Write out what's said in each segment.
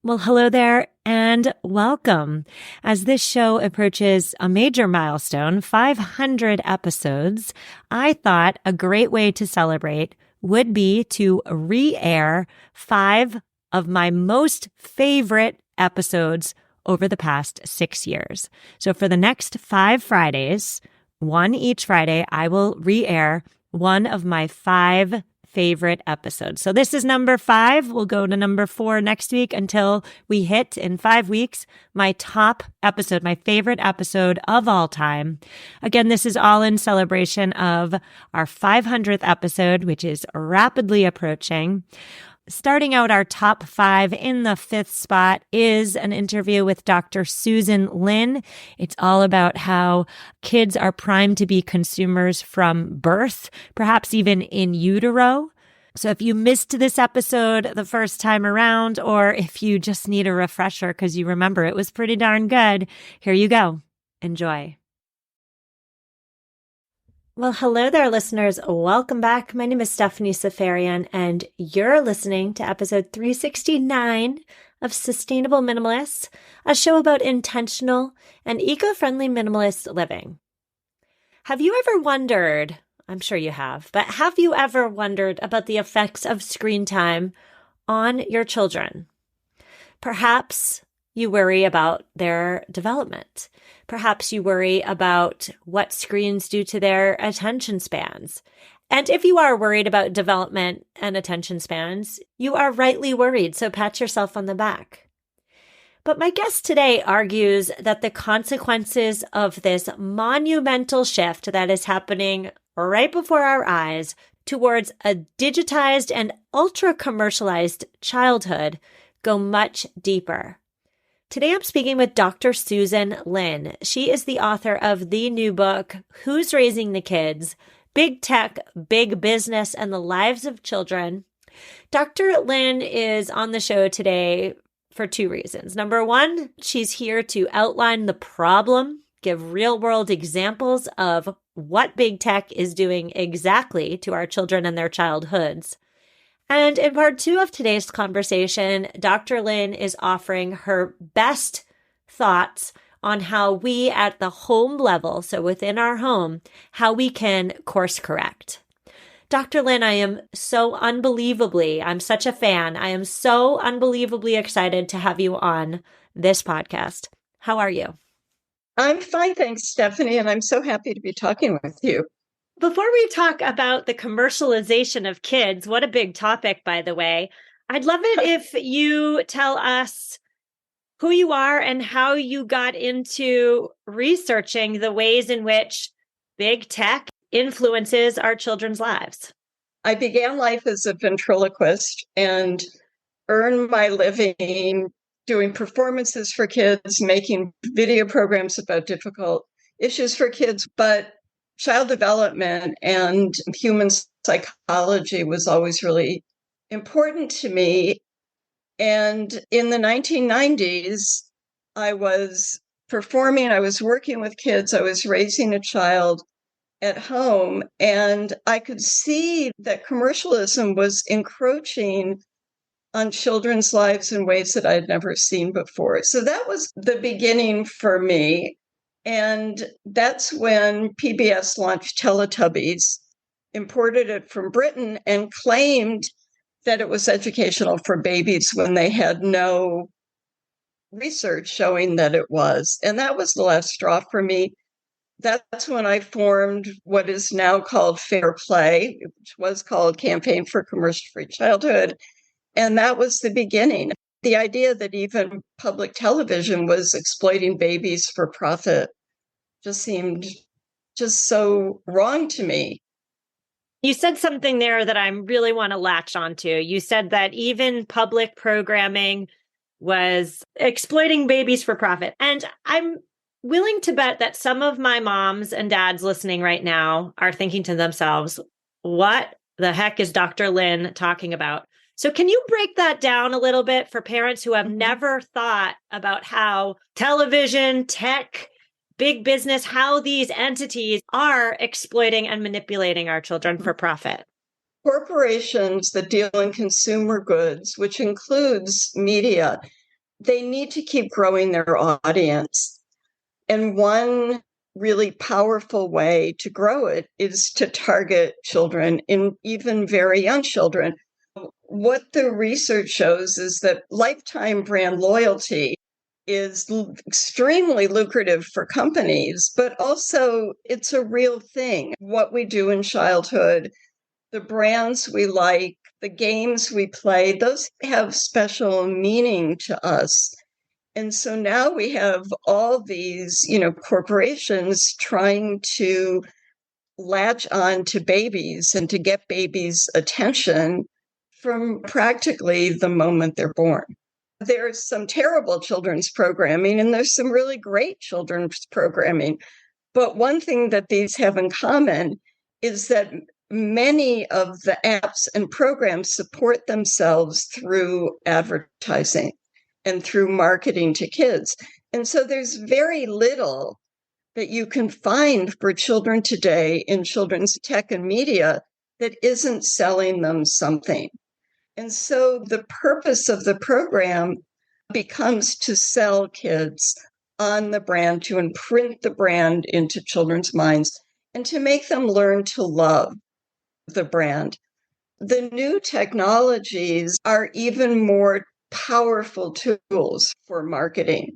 Well, hello there and welcome. As this show approaches a major milestone, 500 episodes, I thought a great way to celebrate would be to re-air 5 of my most favorite episodes over the past 6 years. So for the next 5 Fridays, one each Friday, I will re-air one of my 5 favorite episodes. So this is number 5. We'll go to number 4 next week until we hit in 5 weeks my top episode, my favorite episode of all time. Again, this is all in celebration of our 500th episode, which is rapidly approaching. Starting out our top 5 in the 5th spot is an interview with Dr. Susan Lin. It's all about how kids are primed to be consumers from birth, perhaps even in utero. So if you missed this episode the first time around, or if you just need a refresher because you remember it was pretty darn good, here you go. Enjoy. Well, hello there, listeners. Welcome back. My name is Stephanie Safarian, and you're listening to episode 369 of Sustainable Minimalists, a show about intentional and eco-friendly minimalist living. Have you ever wondered, I'm sure you have, but have you ever wondered about the effects of screen time on your children? Perhaps you worry about their development. Perhaps you worry about what screens do to their attention spans. And if you are worried about development and attention spans, you are rightly worried, so pat yourself on the back. But my guest today argues that the consequences of this monumental shift that is happening right before our eyes towards a digitized and ultra-commercialized childhood go much deeper. Today, I'm speaking with Dr. Susan Lin. She is the author of the new book, Who's Raising the Kids? Big Tech, Big Business, and the Lives of Children. Dr. Lin is on the show today for 2 reasons. Number 1, she's here to outline the problem, give real-world examples of what big tech is doing exactly to our children and their childhoods. And in part 2 of today's conversation, Dr. Lin is offering her best thoughts on how we at the home level, so within our home, how we can course correct. Dr. Lin, I'm such a fan. I am so unbelievably excited to have you on this podcast. How are you? I'm fine, thanks, Stephanie, and I'm so happy to be talking with you. Before we talk about the commercialization of kids, what a big topic, by the way, I'd love it if you tell us who you are and how you got into researching the ways in which big tech influences our children's lives. I began life as a ventriloquist and earned my living doing performances for kids, making video programs about difficult issues for kids, but child development and human psychology was always really important to me. And in the 1990s, I was performing, I was working with kids, I was raising a child at home, and I could see that commercialism was encroaching on children's lives in ways that I had never seen before. So that was the beginning for me. And that's when PBS launched Teletubbies, imported it from Britain, and claimed that it was educational for babies when they had no research showing that it was. And that was the last straw for me. That's when I formed what is now called Fair Play, which was called Campaign for Commercial-Free Childhood. And that was the beginning. The idea that even public television was exploiting babies for profit just seemed just so wrong to me. You said something there that I really want to latch onto. You said that even public programming was exploiting babies for profit. And I'm willing to bet that some of my moms and dads listening right now are thinking to themselves, what the heck is Dr. Lin talking about? So can you break that down a little bit for parents who have never thought about how television, tech, big business, how these entities are exploiting and manipulating our children for profit? Corporations that deal in consumer goods, which includes media, they need to keep growing their audience. And one really powerful way to grow it is to target children, in even very young children. What the research shows is that lifetime brand loyalty is extremely lucrative for companies, but also it's a real thing. What we do in childhood, the brands we like, the games we play, those have special meaning to us. And so now we have all these, corporations trying to latch on to babies and to get babies' attention from practically the moment they're born. There's some terrible children's programming and there's some really great children's programming. But one thing that these have in common is that many of the apps and programs support themselves through advertising and through marketing to kids. And so there's very little that you can find for children today in children's tech and media that isn't selling them something. And so the purpose of the program becomes to sell kids on the brand, to imprint the brand into children's minds, and to make them learn to love the brand. The new technologies are even more powerful tools for marketing.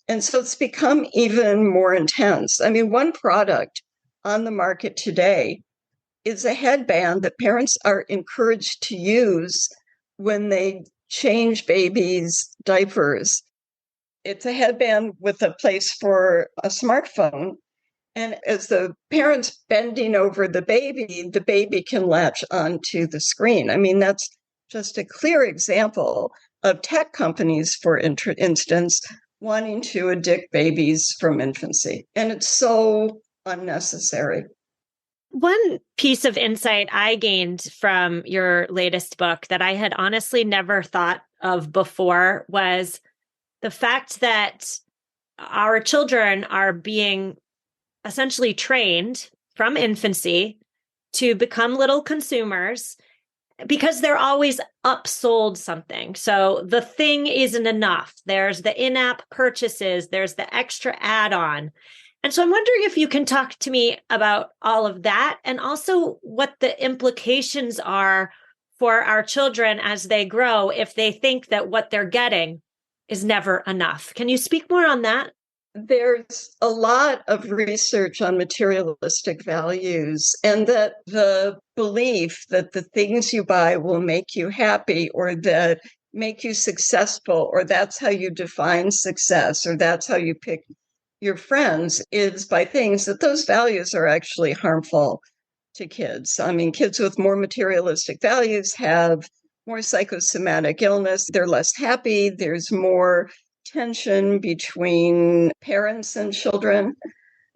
And so it's become even more intense. I mean, one product on the market today is a headband that parents are encouraged to use when they change babies' diapers. It's a headband with a place for a smartphone. And as the parent's bending over the baby can latch onto the screen. I mean, that's just a clear example of tech companies, for instance, wanting to addict babies from infancy. And it's so unnecessary. One piece of insight I gained from your latest book that I had honestly never thought of before was the fact that our children are being essentially trained from infancy to become little consumers because they're always upsold something. So the thing isn't enough. There's the in-app purchases, there's the extra add-on. And so I'm wondering if you can talk to me about all of that and also what the implications are for our children as they grow if they think that what they're getting is never enough. Can you speak more on that? There's a lot of research on materialistic values, and that the belief that the things you buy will make you happy or that make you successful, or that's how you define success, or that's how you pick your friends, is by things that those values are actually harmful to kids. I mean, kids with more materialistic values have more psychosomatic illness. They're less happy. There's more tension between parents and children.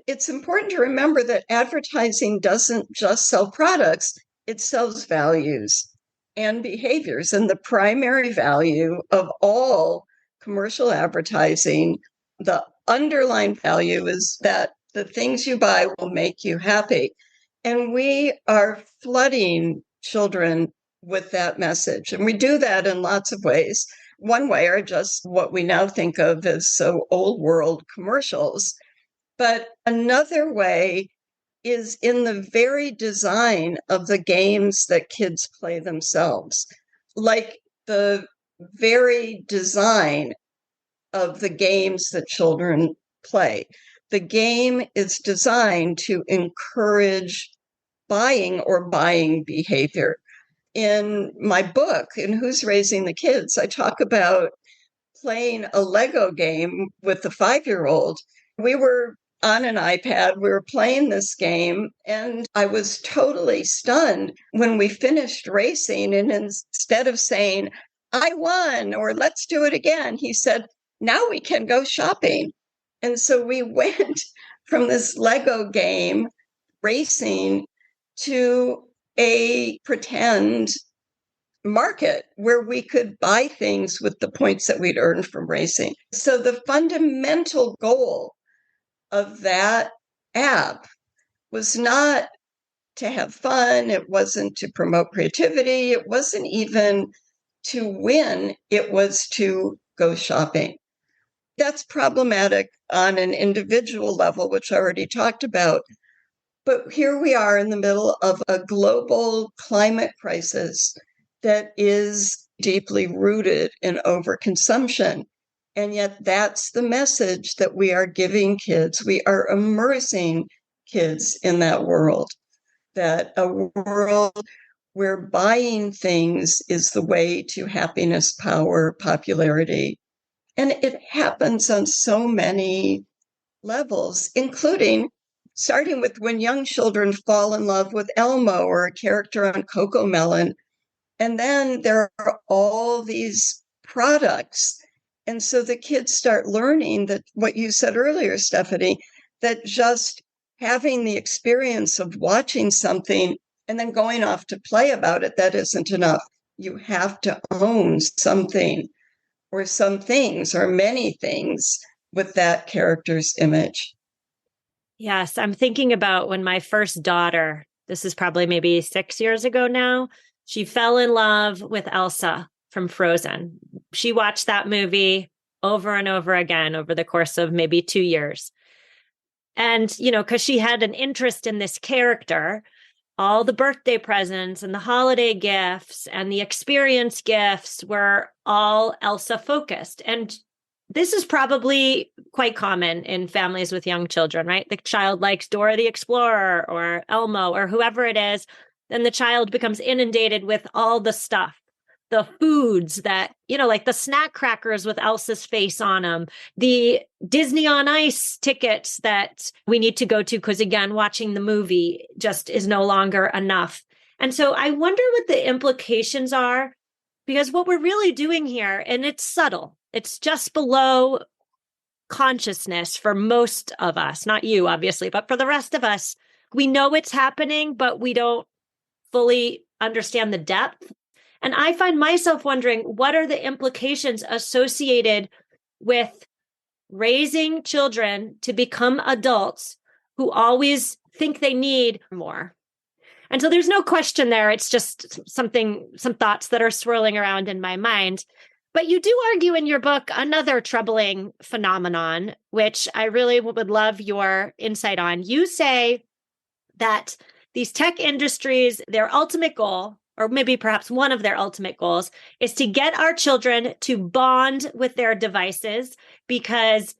It's important to remember that advertising doesn't just sell products, it sells values and behaviors. And the primary value of all commercial advertising, the underlying value, is that the things you buy will make you happy. And we are flooding children with that message. And we do that in lots of ways. One way are just what we now think of as so old world commercials. But another way is in the very design of the games that kids play themselves. Like the very design of the games that children play. The game is designed to encourage buying or buying behavior. In my book, in Who's Raising the Kids, I talk about playing a Lego game with a 5-year-old. We were on an iPad, we were playing this game, and I was totally stunned when we finished racing. And instead of saying, I won, or let's do it again, he said, now we can go shopping. And so we went from this Lego game racing to a pretend market where we could buy things with the points that we'd earned from racing. So the fundamental goal of that app was not to have fun. It wasn't to promote creativity. It wasn't even to win. It was to go shopping. that's problematic on an individual level, which I already talked about. But here we are in the middle of a global climate crisis that is deeply rooted in overconsumption. And yet that's the message that we are giving kids. We are immersing kids in that world, that a world where buying things is the way to happiness, power, popularity. And it happens on so many levels, including starting with when young children fall in love with Elmo or a character on Cocomelon. And then there are all these products. And so the kids start learning that what you said earlier, Stephanie, that just having the experience of watching something and then going off to play about it, that isn't enough. You have to own something or some things or many things with that character's image. Yes, I'm thinking about when my first daughter, this is probably maybe 6 years ago now, she fell in love with Elsa from Frozen. She watched that movie over and over again over the course of maybe 2 years. And, because she had an interest in this character, all the birthday presents and the holiday gifts and the experience gifts were all Elsa focused. And this is probably quite common in families with young children, right? The child likes Dora the Explorer or Elmo or whoever it is. Then the child becomes inundated with all the stuff, the foods that, like the snack crackers with Elsa's face on them, the Disney on Ice tickets that we need to go to because, again, watching the movie just is no longer enough. And so I wonder what the implications are, because what we're really doing here, and it's subtle, it's just below consciousness for most of us, not you, obviously, but for the rest of us, we know it's happening, but we don't fully understand the depth. And I find myself wondering, what are the implications associated with raising children to become adults who always think they need more? And so there's no question there. It's just some thoughts that are swirling around in my mind. But you do argue in your book another troubling phenomenon, which I really would love your insight on. You say that these tech industries, their ultimate goal, or maybe perhaps one of their ultimate goals, is to get our children to bond with their devices, because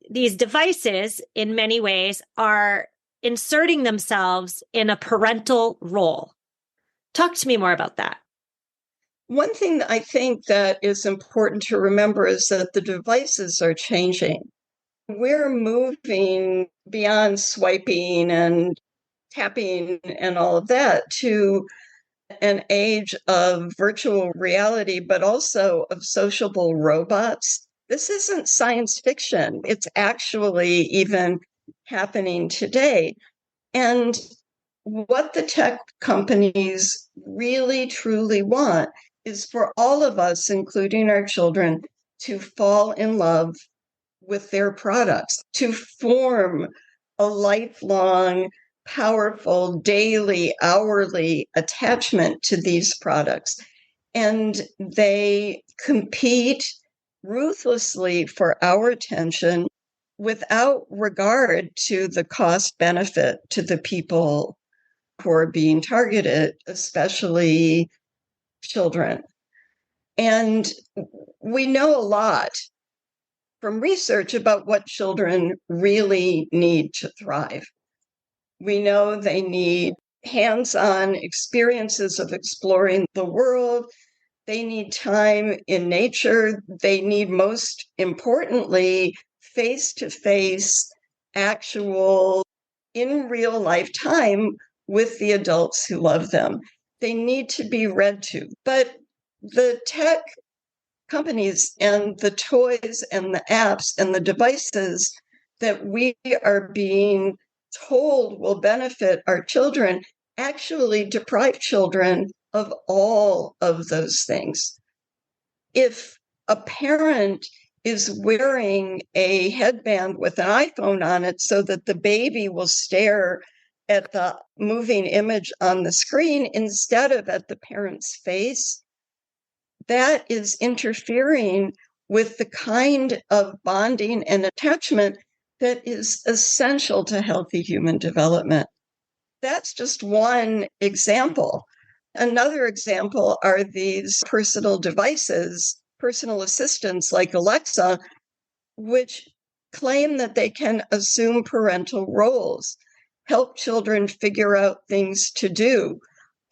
these devices, in many ways, are inserting themselves in a parental role. Talk to me more about that. One thing that I think that is important to remember is that the devices are changing. We're moving beyond swiping and tapping and all of that to an age of virtual reality, but also of sociable robots. This isn't science fiction. It's actually even happening today. And what the tech companies really, truly want is for all of us, including our children, to fall in love with their products, to form a lifelong, powerful, daily, hourly attachment to these products. And they compete ruthlessly for our attention without regard to the cost benefit to the people who are being targeted, especially children. And we know a lot from research about what children really need to thrive. We know they need hands-on experiences of exploring the world. They need time in nature. They need, most importantly, face-to-face, actual, in real life time with the adults who love them. They need to be read to. But the tech companies and the toys and the apps and the devices that we are being told will benefit our children actually deprive children of all of those things. If a parent is wearing a headband with an iPhone on it so that the baby will stare at the moving image on the screen instead of at the parent's face, that is interfering with the kind of bonding and attachment that is essential to healthy human development. That's just one example. Another example are these personal devices, personal assistants like Alexa, which claim that they can assume parental roles, help children figure out things to do,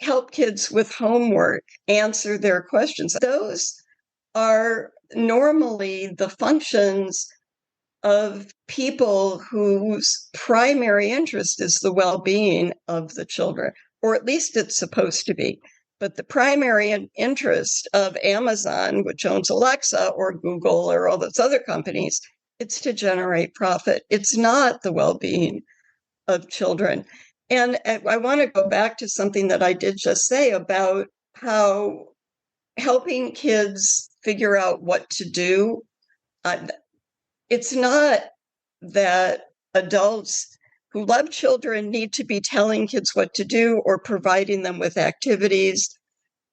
help kids with homework, answer their questions. Those are normally the functions of people whose primary interest is the well-being of the children, or at least it's supposed to be. But the primary interest of Amazon, which owns Alexa, or Google, or all those other companies, it's to generate profit. It's not the well-being of children. And I want to go back to something that I did just say about how helping kids figure out what to do, it's not that adults who love children need to be telling kids what to do or providing them with activities.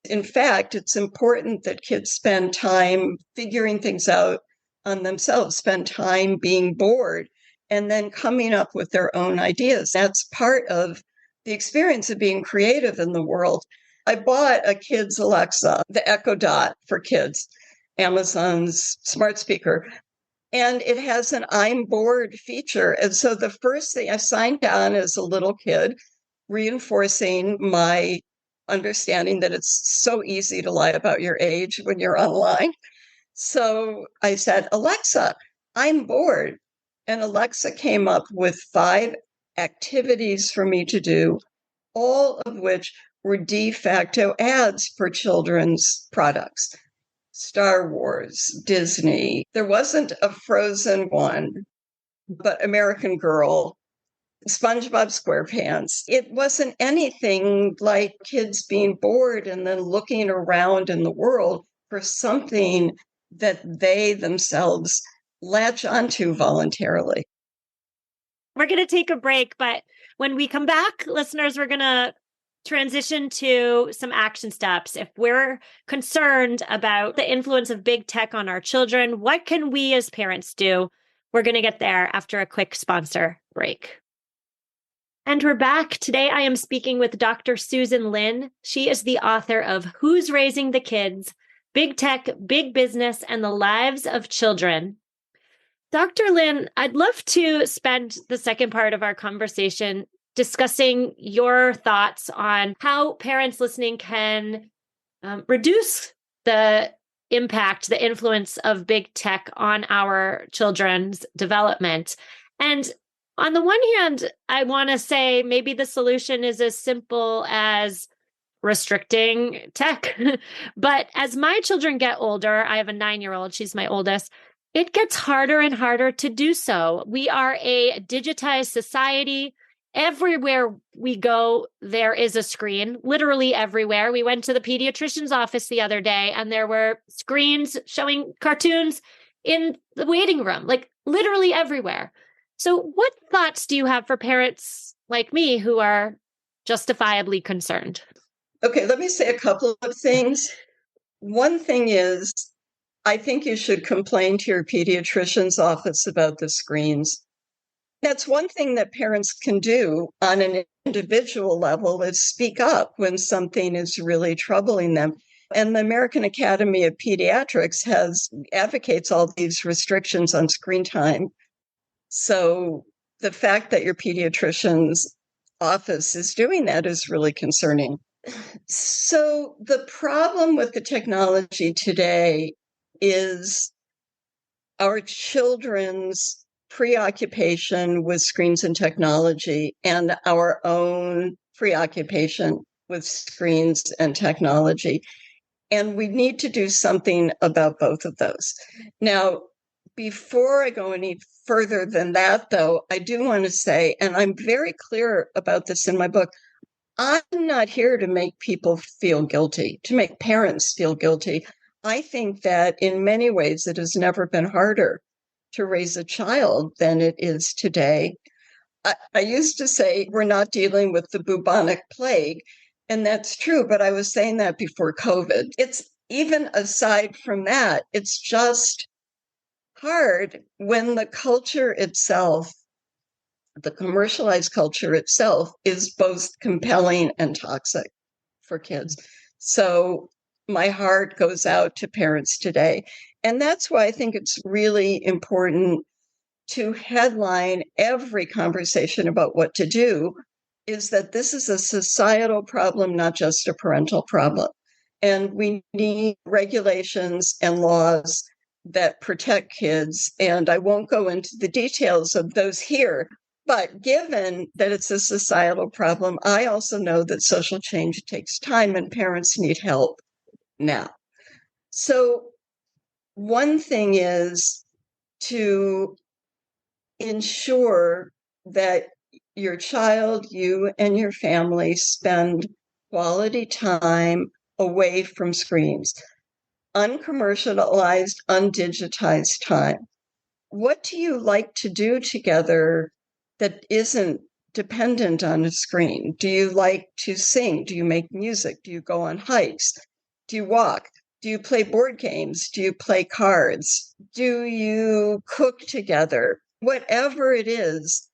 In fact, it's important that kids spend time figuring things out on themselves, spend time being bored, and then coming up with their own ideas. That's part of the experience of being creative in the world. I bought a kid's Alexa, the Echo Dot for kids, Amazon's smart speaker, and it has an I'm bored feature. And so the first thing I signed on as a little kid, reinforcing my understanding that it's so easy to lie about your age when you're online. So I said, Alexa, I'm bored. And Alexa came up with 5 activities for me to do, all of which were de facto ads for children's products. Star Wars, Disney. There wasn't a Frozen one, but American Girl, SpongeBob SquarePants. It wasn't anything like kids being bored and then looking around in the world for something that they themselves latch onto voluntarily. We're going to take a break, but when we come back, listeners, we're going to transition to some action steps. If we're concerned about the influence of big tech on our children, what can we as parents do? We're going to get there after a quick sponsor break. And we're back. Today, I am speaking with Dr. Susan Lin. She is the author of Who's Raising the Kids? Big Tech, Big Business, and the Lives of Children. Dr. Lin, I'd love to spend the second part of our conversation discussing your thoughts on how parents listening can reduce the impact, the influence of big tech on our children's development. And on the one hand, I want to say maybe the solution is as simple as restricting tech. But as my children get older, I have a 9-year-old, she's my oldest, it gets harder and harder to do so. We are a digitized society. Everywhere we go, there is a screen, literally everywhere. We went to the pediatrician's office the other day, and there were screens showing cartoons in the waiting room, like literally everywhere. So what thoughts do you have for parents like me who are justifiably concerned? Okay, let me say a couple of things. One thing is, I think you should complain to your pediatrician's office about the screens. That's one thing that parents can do on an individual level, is speak up when something is really troubling them. And the American Academy of Pediatrics advocates all these restrictions on screen time. So the fact that your pediatrician's office is doing that is really concerning. So the problem with the technology today is our children's preoccupation with screens and technology, and our own preoccupation with screens and technology. And we need to do something about both of those. Now, before I go any further than that, though, I do want to say, and I'm very clear about this in my book, I'm not here to make people feel guilty, to make parents feel guilty. I think that in many ways it has never been harder to raise a child than it is today. I used to say we're not dealing with the bubonic plague, and that's true, but I was saying that before COVID. It's even aside from that, it's just hard when the culture itself, the commercialized culture itself, is both compelling and toxic for kids. So my heart goes out to parents today. And that's why I think it's really important to headline every conversation about what to do, is that this is a societal problem, not just a parental problem. And we need regulations and laws that protect kids. And I won't go into the details of those here. But given that it's a societal problem, I also know that social change takes time and parents need help now. So one thing is to ensure that your child, you, and your family spend quality time away from screens, uncommercialized, undigitized time. What do you like to do together that isn't dependent on a screen? Do you like to sing? Do you make music? Do you go on hikes? Do you walk? Do you play board games? Do you play cards? Do you cook together? Whatever it is,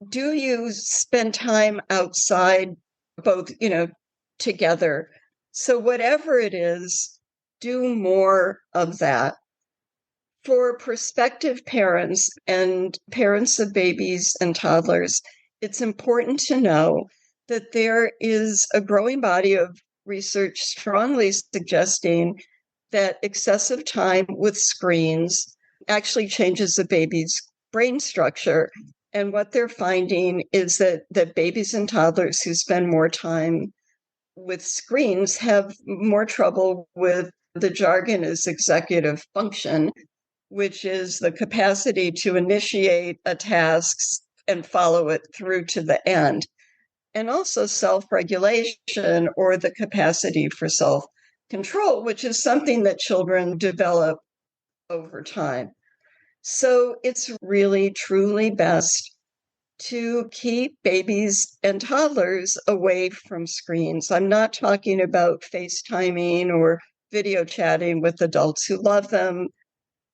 do you spend time outside, both, together? So whatever it is, do more of that. For prospective parents and parents of babies and toddlers, it's important to know that there is a growing body of research strongly suggesting that excessive time with screens actually changes a baby's brain structure. And what they're finding is that babies and toddlers who spend more time with screens have more trouble with, the jargon is executive function, which is the capacity to initiate a task and follow it through to the end. And also self-regulation, or the capacity for self-control, which is something that children develop over time. So it's really, truly best to keep babies and toddlers away from screens. I'm not talking about FaceTiming or video chatting with adults who love them.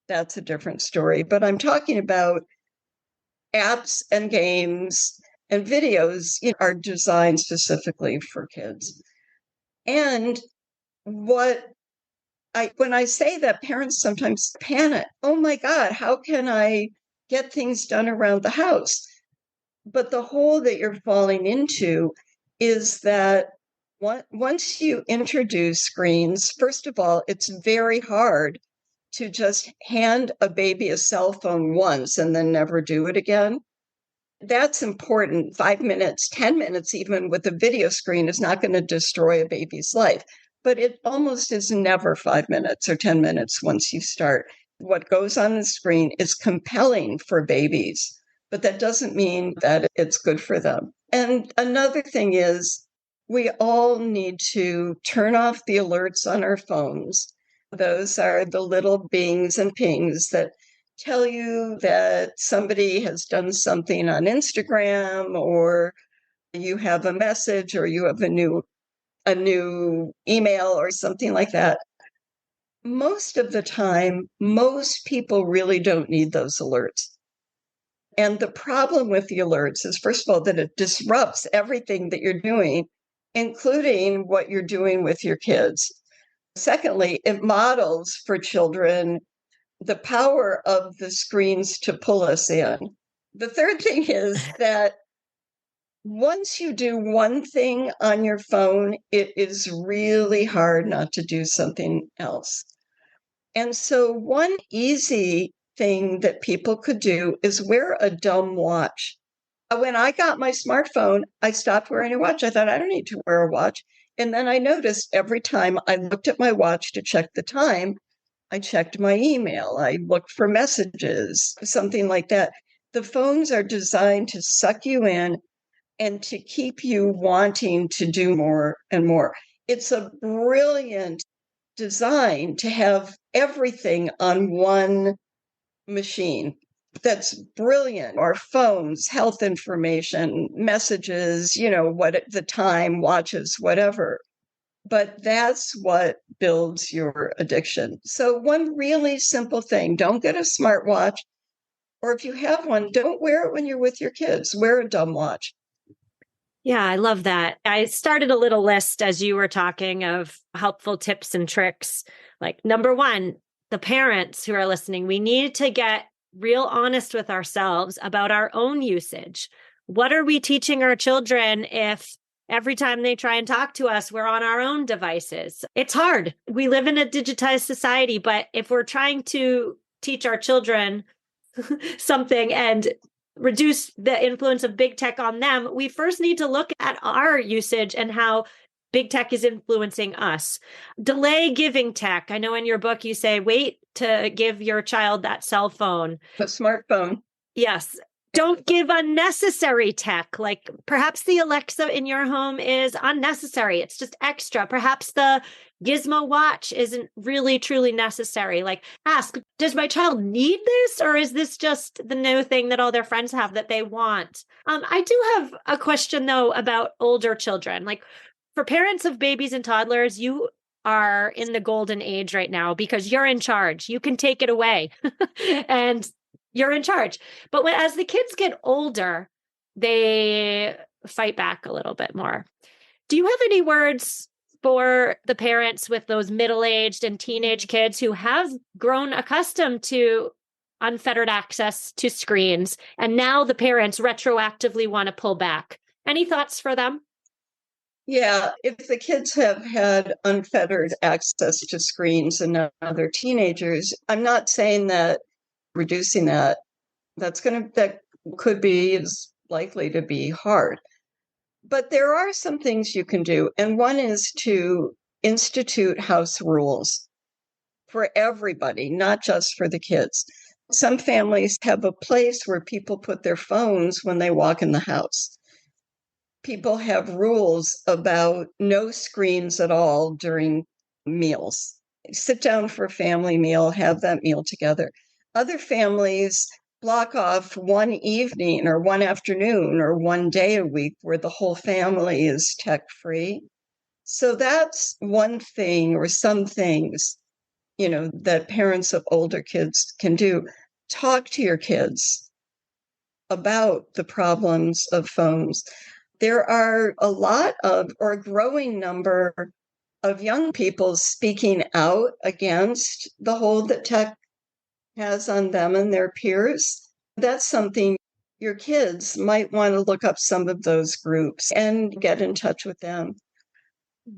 That's a different story. But I'm talking about apps and games and videos are designed specifically for kids. And when I say that, parents sometimes panic. Oh my God, how can I get things done around the house? But the hole that you're falling into is that once you introduce screens, first of all, it's very hard to just hand a baby a cell phone once and then never do it again. That's important. 5 minutes, 10 minutes, even with a video screen, is not going to destroy a baby's life. But it almost is never 5 minutes or 10 minutes once you start. What goes on the screen is compelling for babies, but that doesn't mean that it's good for them. And another thing is, we all need to turn off the alerts on our phones. Those are the little bings and pings that tell you that somebody has done something on Instagram, or you have a message, or you have a new email or something like that. Most of the time, most people really don't need those alerts. And the problem with the alerts is, first of all, that it disrupts everything that you're doing, including what you're doing with your kids. Secondly, it models for children the power of the screens to pull us in. The third thing is that once you do one thing on your phone, it is really hard not to do something else. And so one easy thing that people could do is wear a dumb watch. When I got my smartphone, I stopped wearing a watch. I thought, I don't need to wear a watch. And then I noticed every time I looked at my watch to check the time, I checked my email, I looked for messages, something like that. The phones are designed to suck you in and to keep you wanting to do more and more. It's a brilliant design to have everything on one machine. That's brilliant. Our phones, health information, messages, what the time, watches, whatever. but that's what builds your addiction. So one really simple thing, don't get a smartwatch, or if you have one, don't wear it when you're with your kids. Wear a dumb watch. Yeah, I love that. I started a little list as you were talking of helpful tips and tricks. Like, number one, the parents who are listening, we need to get real honest with ourselves about our own usage. What are we teaching our children if every time they try and talk to us, we're on our own devices? It's hard. We live in a digitized society, but if we're trying to teach our children something and reduce the influence of big tech on them, we first need to look at our usage and how big tech is influencing us. Delay giving tech. I know in your book you say, wait to give your child that cell phone. A smartphone. Yes. Don't give unnecessary tech. Like perhaps the Alexa in your home is unnecessary. It's just extra. Perhaps the Gizmo watch isn't really truly necessary. Like ask, does my child need this, or is this just the new thing that all their friends have that they want? I do have a question though about older children. Like for parents of babies and toddlers, you are in the golden age right now because you're in charge. You can take it away. And you're in charge. But as the kids get older, they fight back a little bit more. Do you have any words for the parents with those middle-aged and teenage kids who have grown accustomed to unfettered access to screens, and now the parents retroactively want to pull back? Any thoughts for them? Yeah, if the kids have had unfettered access to screens and now they're teenagers, I'm not saying that reducing that that could be is likely to be hard. But there are some things you can do. And one is to institute house rules for everybody, not just for the kids. Some families have a place where people put their phones when they walk in the house. People have rules about no screens at all during meals. Sit down for a family meal, have that meal together. Other families block off one evening or one afternoon or one day a week where the whole family is tech free. So that's one thing, or some things, that parents of older kids can do. Talk to your kids about the problems of phones. There are a lot of, or a growing number of young people speaking out against the hold that tech has on them and their peers. That's something your kids might want to look up some of those groups and get in touch with them.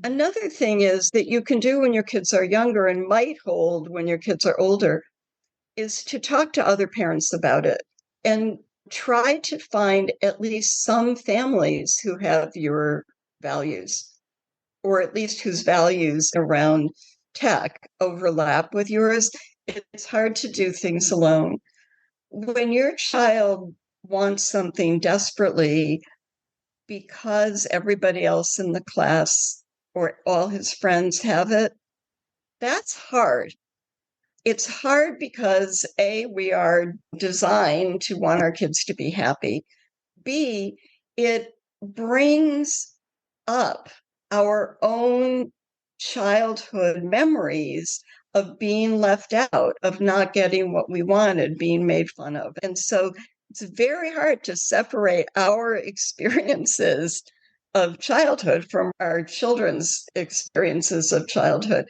Another thing is that you can do when your kids are younger and might hold when your kids are older is to talk to other parents about it and try to find at least some families who have your values, or at least whose values around tech overlap with yours. It's hard to do things alone. When your child wants something desperately because everybody else in the class or all his friends have it, that's hard. It's hard because A, we are designed to want our kids to be happy. B, it brings up our own childhood memories of being left out, of not getting what we wanted, being made fun of. And so it's very hard to separate our experiences of childhood from our children's experiences of childhood.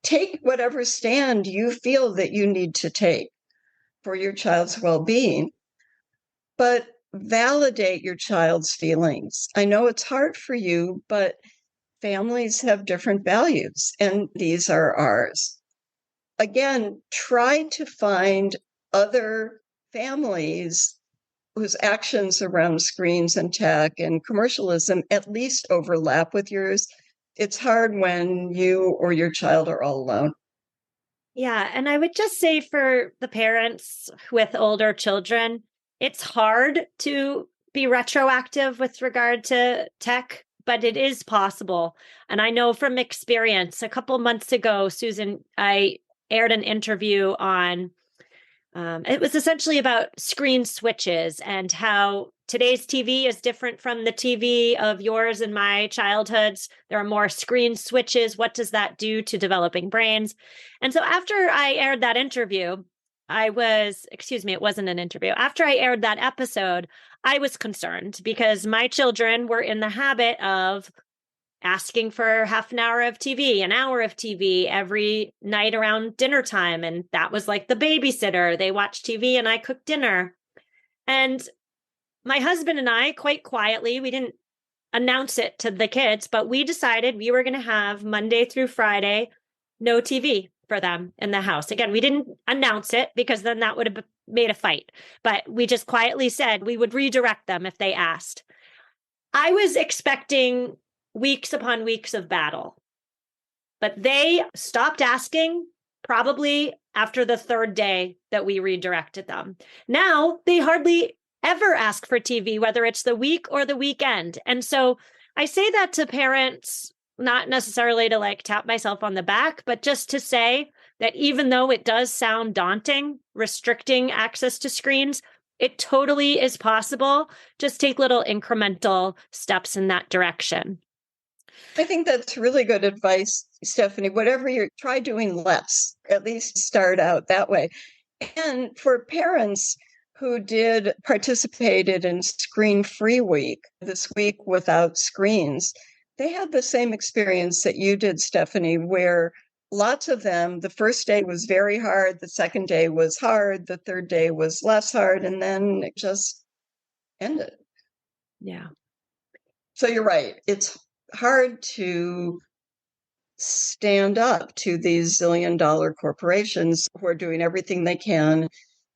Take whatever stand you feel that you need to take for your child's well-being, but validate your child's feelings. I know it's hard for you, but families have different values, and these are ours. Again, try to find other families whose actions around screens and tech and commercialism at least overlap with yours. It's hard when you or your child are all alone. Yeah. And I would just say for the parents with older children, it's hard to be retroactive with regard to tech, but it is possible. And I know from experience, a couple months ago, Susan, I aired an interview on It was essentially about screen switches and how today's TV is different from the TV of yours and my childhoods. There are more screen switches. What does that do to developing brains? And so after I aired that interview, it wasn't an interview. After I aired that episode, I was concerned because my children were in the habit of asking for half an hour of TV, an hour of TV every night around dinner time. And that was like the babysitter. They watched TV and I cooked dinner. And my husband and I, quite quietly, we didn't announce it to the kids, but we decided we were going to have Monday through Friday, no TV for them in the house. Again, we didn't announce it because then that would have made a fight, but we just quietly said we would redirect them if they asked. I was expecting weeks upon weeks of battle, but they stopped asking probably after the third day that we redirected them. Now they hardly ever ask for TV, whether it's the week or the weekend. And so I say that to parents, not necessarily to like tap myself on the back, but just to say that even though it does sound daunting, restricting access to screens, it totally is possible. Just take little incremental steps in that direction. I think that's really good advice, Stephanie. Whatever try doing less, at least start out that way. And for parents who participated in Screen-Free Week, this week without screens, they had the same experience that you did, Stephanie, where lots of them, the first day was very hard, the second day was hard, the third day was less hard, and then it just ended. Yeah. So you're right. It's hard to stand up to these zillion-dollar corporations who are doing everything they can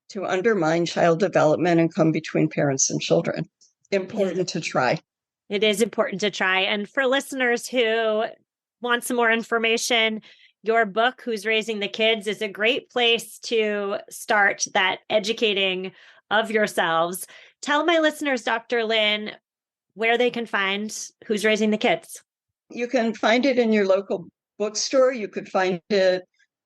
to undermine child development and come between parents and children. Important to try. It is important to try. And for listeners who want some more information, your book, Who's Raising the Kids, is a great place to start that educating of yourselves. Tell my listeners, Dr. Lynn, where they can find Who's Raising the Kids. You can find it in your local bookstore. You could find it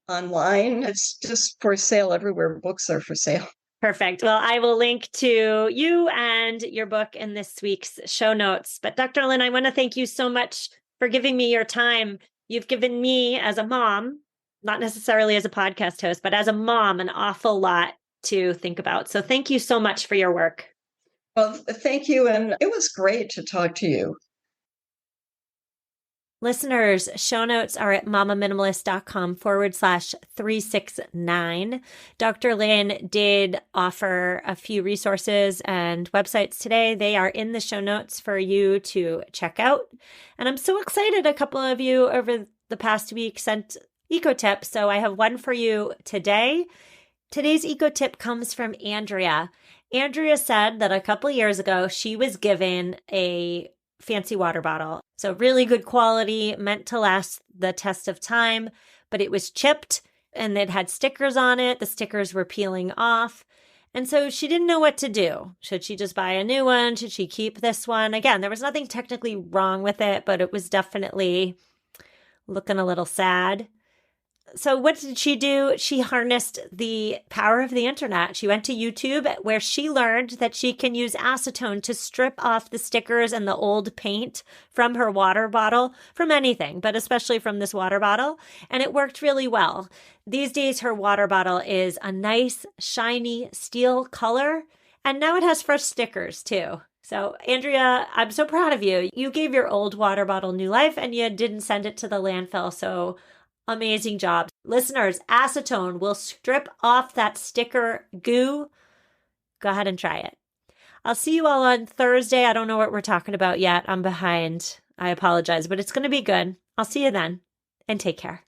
online. It's just for sale everywhere books are for sale. Perfect. Well, I will link to you and your book in this week's show notes. But Dr. Lynn, I want to thank you so much for giving me your time. You've given me as a mom, not necessarily as a podcast host, but as a mom, an awful lot to think about. So thank you so much for your work. Well, thank you. And it was great to talk to you. Listeners, show notes are at mamaminimalist.com/369. Dr. Lynn did offer a few resources and websites today. They are in the show notes for you to check out. And I'm so excited. A couple of you over the past week sent eco tips. So I have one for you today. Today's eco tip comes from Andrea. Andrea said that a couple years ago, she was given a fancy water bottle. So really good quality, meant to last the test of time, but it was chipped and it had stickers on it. The stickers were peeling off. And so she didn't know what to do. Should she just buy a new one? Should she keep this one? Again, there was nothing technically wrong with it, but it was definitely looking a little sad. So what did she do? She harnessed the power of the internet. She went to YouTube where she learned that she can use acetone to strip off the stickers and the old paint from her water bottle, from anything, but especially from this water bottle. And it worked really well. These days, her water bottle is a nice, shiny steel color. And now it has fresh stickers too. So Andrea, I'm so proud of you. You gave your old water bottle new life and you didn't send it to the landfill. So amazing job. Listeners, acetone will strip off that sticker goo. Go ahead and try it. I'll see you all on Thursday. I don't know what we're talking about yet. I'm behind. I apologize, but it's going to be good. I'll see you then, and take care.